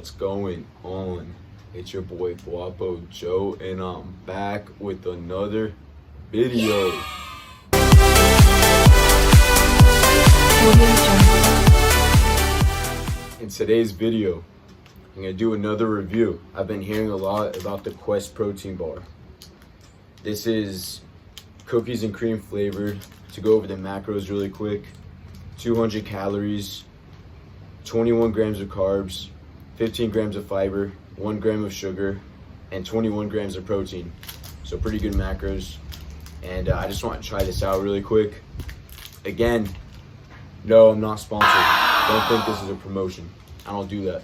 What's going on? It's your boy Guapo Joe, and I'm back with another video. In today's video, I'm gonna do another review. I've been hearing a lot about the Quest protein bar. This is cookies and cream flavored. To go over the macros really quick: 200 calories, 21 grams of carbs, 15 grams of fiber, 1 gram of sugar, and 21 grams of protein. So pretty good macros. And I just want to try this out really quick. Again, no, I'm not sponsored. Don't think this is a promotion. I don't do that.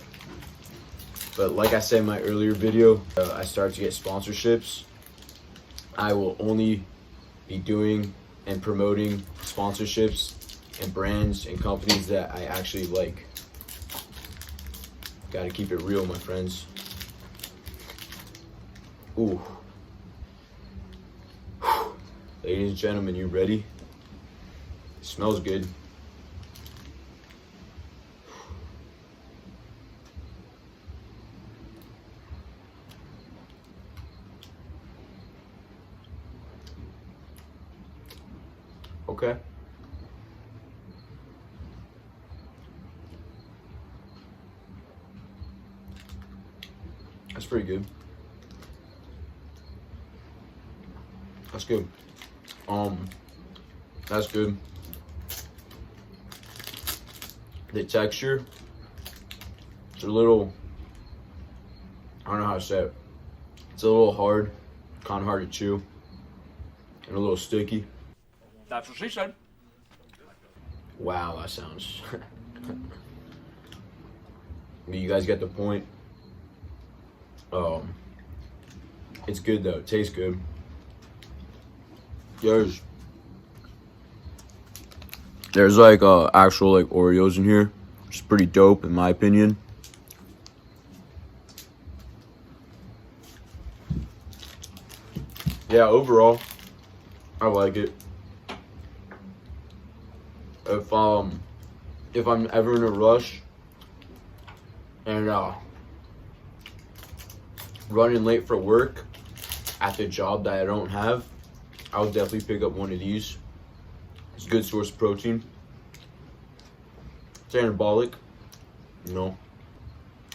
But like I said in my earlier video, I started to get sponsorships. I will only be doing and promoting sponsorships and brands and companies that I actually like. Gotta keep it real, my friends. Ooh. Ladies and gentlemen, you ready? It smells good. Okay. That's pretty good. That's good. That's good. The texture, it's a little, I don't know how to say it. It's a little hard, kind of hard to chew, and a little sticky. That's what she said. Wow, that sounds. You guys get the point. It's good though. It tastes good. There's like actual like Oreos in here, which is pretty dope in my opinion. Yeah, overall, I like it. If I'm ever in a rush and running late for work at the job that I don't have, I would definitely pick up one of these. It's a good source of protein. It's anabolic, you know.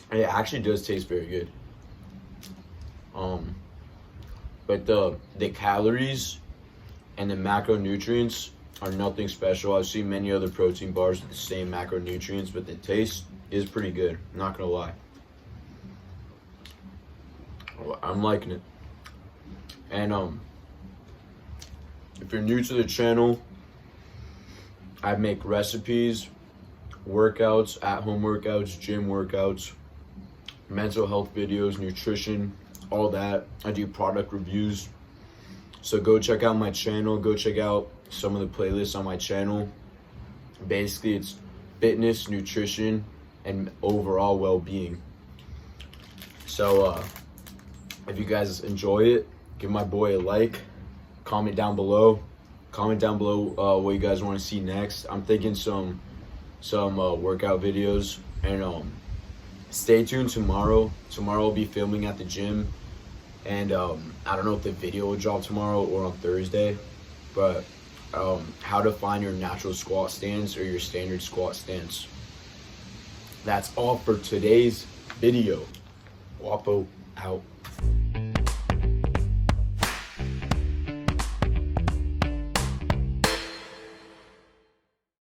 And it actually does taste very good. But the calories and the macronutrients are nothing special. I've seen many other protein bars with the same macronutrients, but the taste is pretty good. I'm not gonna lie. I'm liking it. And if you're new to the channel, I make recipes, workouts, at-home workouts, gym workouts, mental health videos, nutrition, all that. I do product reviews. So go check out my channel. Go check out some of the playlists on my channel. Basically, it's fitness, nutrition, and overall well-being. So if you guys enjoy it, give my boy a like. Comment down below. Comment down below what you guys want to see next. I'm thinking some workout videos, and stay tuned tomorrow. Tomorrow I'll be filming at the gym, and I don't know if the video will drop tomorrow or on Thursday, but how to find your natural squat stance or your standard squat stance. That's all for today's video. Guapo out.